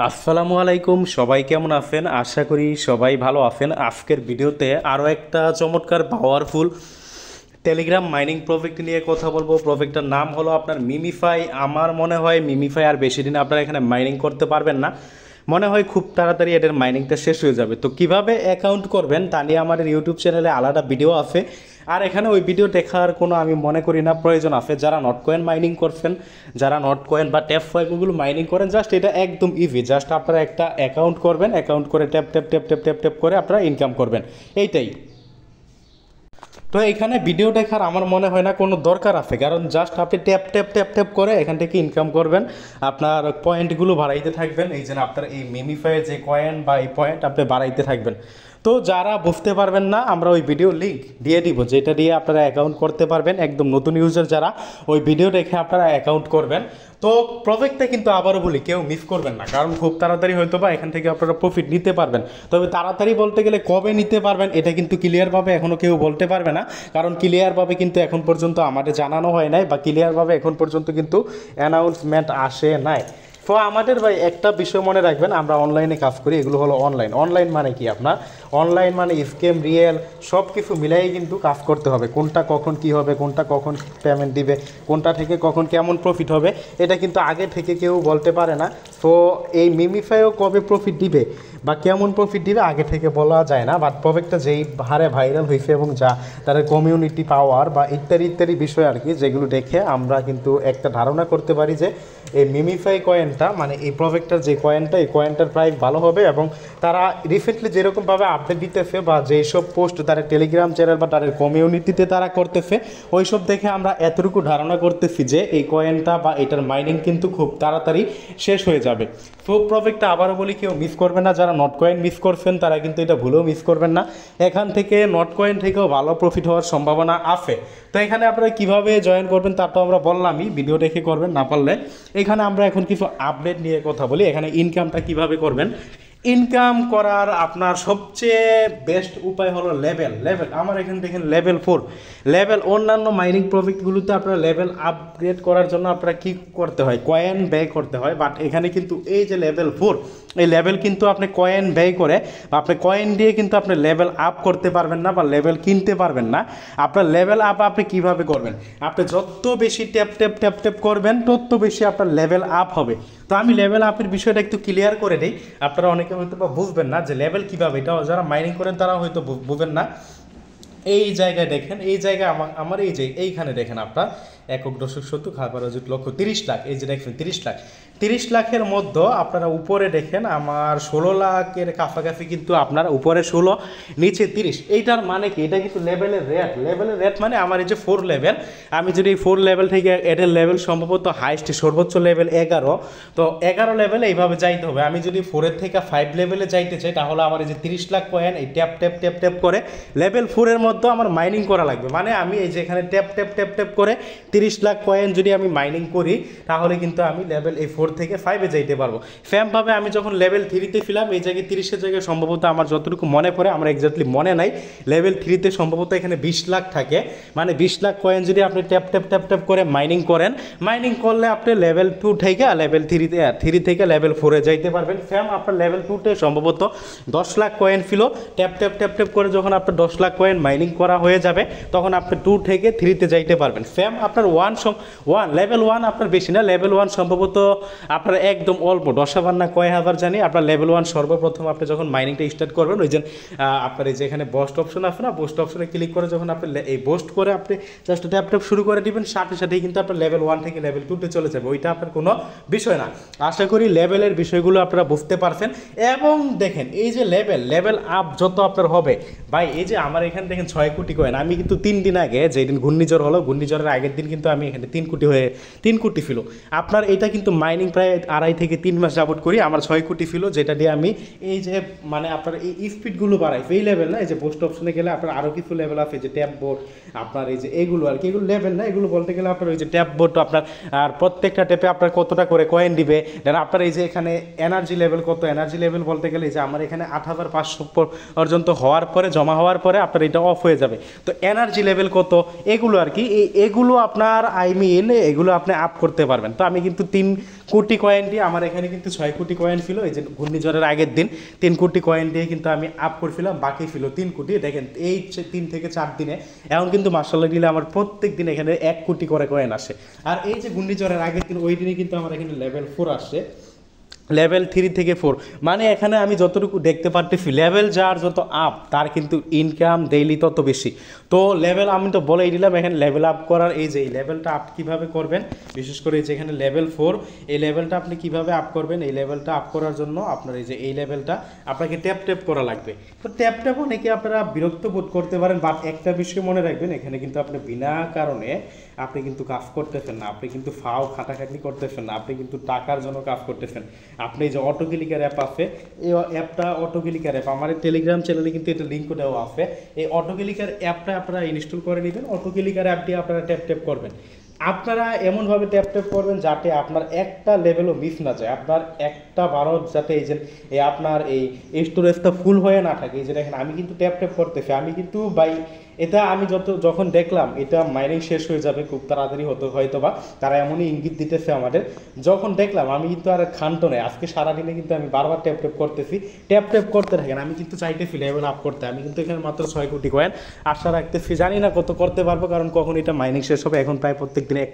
আসসালামু আলাইকুম, সবাই কেমন আছেন? আশা করি সবাই ভালো আছেন। আজকের ভিডিওতে আরও একটা চমৎকার পাওয়ারফুল টেলিগ্রাম মাইনিং প্রজেক্ট নিয়ে কথা বলবো। প্রজেক্টটার নাম হলো আপনার মিমিফাই। আমার মনে হয় মিমিফাই আর বেশি দিন আপনারা এখানে মাইনিং করতে পারবেন না। মনে হয় খুব তাড়াতাড়ি এদের মাইনিংটা শেষ হয়ে যাবে। তো কিভাবে অ্যাকাউন্ট করবেন তা নিয়ে আমাদের ইউটিউব চ্যানেলে আলাদা ভিডিও আছে। আর এখানে ওই ভিডিও দেখার কোনো আমি মনে করি না প্রয়োজন আছে। যারা নট কয়েন মাইনিং করছেন, যারা নট কয়েন বা ট্যাপ ফাইলগুলো মাইনিং করেন, জাস্ট এটা একদম ইজি। জাস্ট আপনারা একটা অ্যাকাউন্ট করবেন, অ্যাকাউন্ট করে tap tap tap tap tap tap করে আপনারা ইনকাম করবেন, এইটাই। তো এখানে ভিডিও দেখার আমার মনে হয় না কোনো দরকার আছে, কারণ জাস্ট আপনি ট্যাপ ট্যাপ ট্যাপ ট্যাপ করে এখান থেকে ইনকাম করবেন। আপনার পয়েন্টগুলো বাড়াইতে থাকবেন, এই যে আপনার এই মিমিফাইয়ের যে কয়েন বা এই পয়েন্ট আপনি বাড়াইতে থাকবেন। তো যারা বুঝতে পারবেন না, আমরা ওই ভিডিও লিঙ্ক দিয়ে দিব, যেটা দিয়ে আপনারা অ্যাকাউন্ট করতে পারবেন। একদম নতুন ইউজার যারা, ওই ভিডিও দেখে আপনারা অ্যাকাউন্ট করবেন। তো প্রজেক্টটা কিন্তু আবারও বলি, কেউ মিস করবেন না, কারণ খুব তাড়াতাড়ি হয়তো বা এখান থেকে আপনারা প্রফিট নিতে পারবেন। তবে তাড়াতাড়ি বলতে গেলে কবে নিতে পারবেন এটা কিন্তু ক্লিয়ারভাবে এখনও কেউ বলতে পারবে না, কারণ ক্লিয়ারভাবে কিন্তু এখন পর্যন্ত আমাদের জানানো হয় নাই, বা ক্লিয়ারভাবে এখন পর্যন্ত কিন্তু অ্যানাউন্সমেন্ট আসে নাই। তো আমাদের ভাই একটা বিষয় মনে রাখবেন, আমরা অনলাইনে কাজ করি, এগুলো হলো অনলাইন। অনলাইন মানে কি? আপনার অনলাইন মানে স্ক্যাম, রিয়েল সব কিছু মিলাই কিন্তু কাজ করতে হবে। কোনটা কখন কি হবে, কোনটা কখন পেমেন্ট দিবে, কোনটা থেকে কখন কেমন প্রফিট হবে, এটা কিন্তু আগে থেকে কেউ বলতে পারে না। তো এই মিমিফাইও কবে প্রফিট দিবে বা কেমন প্রফিট দিবে আগে থেকে বলা যায় না। বাট প্রজেক্টটা যেই হারে ভাইরাল হয়েছে এবং যা তাদের কমিউনিটি পাওয়ার বা ইত্যাদি ইত্যাদি বিষয় আর কি, যেগুলো দেখে আমরা কিন্তু একটা ধারণা করতে পারি যে এই মিমিফাই কয়েনটা, মানে এই প্রজেক্টটার যে কয়েনটা, এই কয়েনটার প্রাইস ভালো হবে। এবং তারা রিসেন্টলি যেরকমভাবে আপডেট দিতেছে বা যেসব পোস্ট তারা টেলিগ্রাম চ্যানেল বা তাদের কমিউনিটিতে তারা করতেছে, ওইসব দেখে আমরা এতটুকু ধারণা করতেছি যে এই কয়েনটা বা এটার মাইনিং কিন্তু খুব তাড়াতাড়ি শেষ হয়ে যাবে। তো প্রজেক্টটা আবারও বলি, কেউ মিস করবেন না। যারা নট কয়েন মিস করছেন তারা কিন্তু এটা ভুলেও মিস করবেন না। এখান থেকে নট কয়েন থেকেও ভালো প্রফিট হওয়ার সম্ভাবনা আছে। তো এখানে আপনারা কীভাবে জয়েন করবেন তা তো আমরা বললামই, ভিডিও দেখে করবেন না পারলে। এখানে আমরা এখন কিছু আপডেট নিয়ে কথা বলি। এখানে ইনকামটা কিভাবে করবেন। ইনকাম করার আপনার সবচেয়ে বেস্ট উপায় হলো লেভেল। আমার এখানে দেখেন লেভেল 4 লেভেল। অন্যান্য মাইনিং প্রজেক্টগুলোতে আপনার লেভেল আপগ্রেড করার জন্য আপনারা কী করতে হয়, কয়েন ব্যয় করতে হয়। বাট এখানে কিন্তু এই যে লেভেল 4, এই লেভেল কিন্তু আপনি কয়েন ব্যয় করে বা আপনি কয়েন দিয়ে কিন্তু আপনি লেভেল আপ করতে পারবেন না বা লেভেল কিনতে পারবেন না। আপনার লেভেল আপ আপনি কীভাবে করবেন? আপনি যত বেশি ট্যাপ ট্যাপ ট্যাপ ট্যাপ করবেন তত বেশি আপনার লেভেল আপ হবে। তো আমি লেভেল আপের বিষয়টা একটু ক্লিয়ার করে দিই, আপনারা অনেকে হয়তো বা বুঝবেন না যে লেভেল কীভাবে, এটা যারা মাইনিং করেন তারা হয়তো বুঝবেন না। এই জায়গায় দেখেন, এই জায়গায় আমার এই যে এইখানে দেখেন আপনার একক দশক শতক খাবার অযুত লক্ষ 30 লাখ, এই যে দেখছেন 30 লাখ। 30 লাখের মধ্যে আপনারা উপরে দেখেন আমার 16 লাখের কাছাকাছি, কিন্তু আপনার উপরে 16, নিচে 30। এইটার মানে কি? এটা কিন্তু লেভেলের রেট মানে আমার এই যে 4 লেভেল, আমি যদি এই 4 লেভেল থেকে এটার লেভেল সম্ভবত হাইস্ট সর্বোচ্চ লেভেল 11, তো 11 লেভেলে এইভাবে যাইতে হবে। আমি যদি 4-এর থেকে 5 লেভেলে যাইতে চাই, তাহলে আমার এই যে 30 লাখ কয়েন এই ট্যাপ ট্যাপ ট্যাপ ট্যাপ করে লেভেল 4-এর মধ্যে আমার মাইনিং করা লাগবে। মানে আমি এই যে এখানে ট্যাপ ট্যাপ ট্যাপ ট্যাপ করে 30 লাখ কয়েন যদি আমি মাইনিং করি, তাহলে কিন্তু আমি লেভেল এই 4 থেকে 5-এ যাইতে পারবো। সেমভাবে আমি যখন লেভেল 3-তে ছিলাম, এই জায়গায় 30-এর জায়গায় সম্ভবত আমার যতটুকু মনে পড়ে, আমার এক্স্যাক্টলি মনে নাই, লেভেল 3-তে সম্ভবত এখানে 20 লাখ থাকে। মানে 20 লাখ কয়েন যদি আপনি ট্যাপ ট্যাপ ট্যাপ ট্যাপ করে মাইনিং করেন, মাইনিং করলে আপনি লেভেল 2 থেকে লেভেল 3 থেকে লেভেল 4-এ যাইতে পারবেন। সেম আপনার লেভেল 2-তে সম্ভবত 10 লাখ কয়েন ছিল। ট্যাপ ট্যাপ ট্যাপ ট্যাপ করে যখন আপনার 10 লাখ কয়েন মাইনিং করা হয়ে যাবে, তখন আপনি 2 থেকে 3-তে যাইতে পারবেন। সেম আপনার লেভেল 1 আপনার বেশি না, লেভেল 1 সম্ভবত আপনার একদম অল্প 10,000 না কয় হাজার জানি। আপনার লেভেল 1 সর্বপ্রথম আপনি যখন মাইনিংটা স্টার্ট করবেন, ওই যে আপনার এই যে এখানে বোস্ট অপশন আছে না, বোস্ট অপশনে ক্লিক করে যখন আপনি এই বোস্ট করে আপনি জাস্ট ট্যাপ ট্যাপ শুরু করে দিবেন, সাথে সাথেই কিন্তু আপনার লেভেল 1 থেকে লেভেল 2-তে চলে যাবে। ওইটা আপনার কোনো বিষয় না। আশা করি লেভেলের বিষয়গুলো আপনারা বুঝতে পারছেন। এবং দেখেন এই যে লেভেল আপ যত আপনার হবে, ভাই এই যে আমার এখানে দেখেন 6 কোটি কয়েন। আমি কিন্তু 3 দিন আগে, যেদিন ঘূর্ণিঝড় হলো, ঘূর্ণিঝড়ের আগের দিন কিন্তু আমি এখানে 3 কোটি ছিল। আপনার এটা কিন্তু মাইনিং প্রায় 2.5 থেকে 3 মাস যাবত করি, আমার 6 কোটি ছিল, যেটা দিয়ে আমি এই যে মানে আপনার এই স্পিডগুলো বাড়াই। এই লেভেল না, এই যে পোস্ট অপশনে গেলে আপনার আরও কিছু লেভেল আছে, যে ট্যাপ বোর্ড আপনার এই যে এগুলো আর কি, এগুলো লেভেল না, এগুলো বলতে গেলে আপনার ওই যে ট্যাপ বোর্ড আপনার, আর প্রত্যেকটা ট্যাপে আপনার কতটা করে কয়েন দিবে। দেন আপনার এই যে এখানে এনার্জি লেভেল কত, এনার্জি লেভেল বলতে গেলে যে আমার এখানে 8,500 পর্যন্ত হওয়ার পরে, জমা হওয়ার পরে আপনার এটা অফ হয়ে যাবে। তো এনার্জি লেভেল কত, এগুলো আর কি, এগুলো আপনার এগুলো আপনি আপ করতে পারবেন। তো আমি কিন্তু 3 কোটি কয়েন দিয়ে আমার এখানে কিন্তু 6 কোটি কয়েন ছিল। এই যে ঘূর্ণিঝড়ের আগের দিন 3 কোটি কয়েন দিয়ে কিন্তু আমি আপ করছিলাম, বাকি ছিল 3 কোটি। দেখেন এই 3 থেকে 4 দিনে এখন কিন্তু মার্শাল্লাহ দিলে আমার প্রত্যেক দিন এখানে 1 কোটি করে কয়েন আসে। আর এই যে ঘূর্ণিঝড়ের আগের দিন ওই দিনে কিন্তু আমার এখানে লেভেল 4 আসছে, লেভেল 3 থেকে 4। মানে এখানে আমি যতটুকু দেখতে পারতেছি লেভেল যার যত আপ তার কিন্তু ইনকাম ডেইলি তত বেশি। তো লেভেল আমি তো বলেই দিলাম, এখানে লেভেল আপ করার এই যে এই লেভেলটা আপ কীভাবে করবেন, বিশেষ করে যে এখানে লেভেল 4 এই লেভেলটা আপনি কীভাবে আপ করবেন। এই লেভেলটা আপ করার জন্য আপনার এই যে এই লেভেলটা আপনাকে ট্যাপ ট্যাপ করা লাগবে। তো ট্যাপ ট্যাপও নাকি আপনারা বিরক্ত বোধ করতে পারেন, বাট একটা বিষয় মনে রাখবেন, এখানে কিন্তু আপনি বিনা কারণে আপনি কিন্তু কাজ করতেছেন না, আপনি কিন্তু ফাও খাটাখাটনি করতেছেন না, আপনি কিন্তু টাকার জন্য কাজ করতেছেন। আপনি যে অটো ক্লিকার অ্যাপ আছে, এই অ্যাপটা অটো ক্লিকার অ্যাপ আমার টেলিগ্রাম চ্যানেলে কিন্তু এটা লিঙ্ক দেওয়া আছে। এই অটো ক্লিকার অ্যাপটা আপনারা ইনস্টল করে নেবেন। অটো ক্লিকার অ্যাপ দিয়ে আপনারা ট্যাপ ট্যাপ করবেন। আপনারা এমনভাবে ট্যাপ ট্যাপ করবেন যাতে আপনার একটা লেভেলও মিস না যায়, আপনার একটা বারো যাতে এই যে আপনার এই স্টোরেজটা ফুল হয়ে না থাকে। এই যে দেখেন আমি কিন্তু ট্যাপ ট্যাপ করতেছি, আমি কিন্তু বাই এটা আমি যখন দেখলাম এটা মাইনিং শেষ হয়ে যাবে খুব তাড়াতাড়ি হয়তো বা তারা এমনই ইঙ্গিত দিতেছে আমাদের, যখন দেখলাম আমি কিন্তু আর খান্ত নেই। আজকে সারাদিনে কিন্তু আমি বারবার ট্যাপ ট্যাপ করতেছি, ট্যাপ ট্যাপ করতে থাকেন। আমি কিন্তু চাইতেছি লেভেল আপ করতে, আমি কিন্তু এখানে মাত্র 6 কোটি কয়েন আশা রাখতেছি, জানি না কত করতে পারবো, কারণ কখন এটা মাইনিং শেষ হবে। এখন প্রায় প্রত্যেক দিনে 1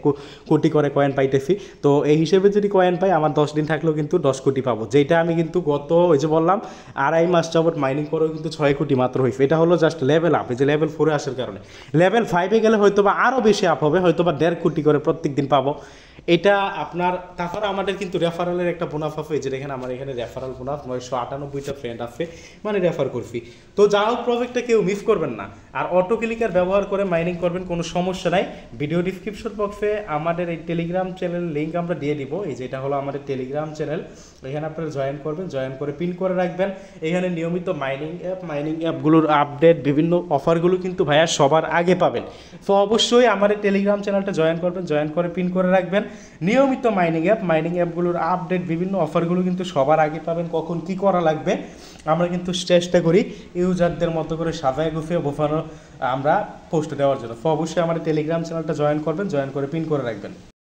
কোটি করে কয়েন পাইতেছি। তো এই হিসেবে যদি কয়েন পাই আমার 10 দিন থাকলেও কিন্তু 10 কোটি পাবো, যেটা আমি কিন্তু গত ওই যে বললাম 2.5 মাস যাবত মাইনিং করেও কিন্তু 6 কোটি মাত্র হয়েছে। এটা হলো জাস্ট লেভেল আপ, এই যে লেভেল 4 আসার কারণে। লেভেল 5-এ গেলে হয়তো বা আরও বেশি আপ হবে, হয়তো বা 1.5 কোটি করে প্রত্যেক দিন পাবো এটা আপনার। তারপরে আমাদের কিন্তু রেফারেলের একটা বোনাস আছে, যে দেখেন আমার এখানে রেফারেল বোনাস 998টা ফ্রেন্ড আছে, মানে রেফার করছি। তো যা হোক প্রজেক্টটা কেউ মিস করবেন না। আর অটো ক্লিকার ব্যবহার করে মাইনিং করবেন, কোনো সমস্যা নাই। ভিডিও ডিসক্রিপশন বক্সে আমাদের এই টেলিগ্রাম চ্যানেল লিঙ্ক আমরা দিয়ে দিব। এই যেটা হলো আমাদের টেলিগ্রাম চ্যানেল, এখানে আপনারা জয়েন করবেন, জয়েন করে পিন করে রাখবেন। এখানে নিয়মিত মাইনিং অ্যাপগুলোর আপডেট, বিভিন্ন অফারগুলো কিন্তু ভাইয়া সবার আগে পাবেন। তো অবশ্যই আমাদের টেলিগ্রাম চ্যানেলটা জয়েন করবেন, জয়েন করে পিন করে রাখবেন। নিয়মিত মাইনিং অ্যাপগুলোর আপডেট, বিভিন্ন অফারগুলো কিন্তু সবার আগে পাবেন। কখন কি করা লাগবে আমরা কিন্তু চেষ্টা করি ইউজারদের মতো করে সাজায় গুছিয়ে বোফানো আমরা পোস্ট দেওয়ার জন্য। তো অবশ্যই আমাদের টেলিগ্রাম চ্যানেলটা জয়েন করবেন, জয়েন করে পিন করে রাখবেন।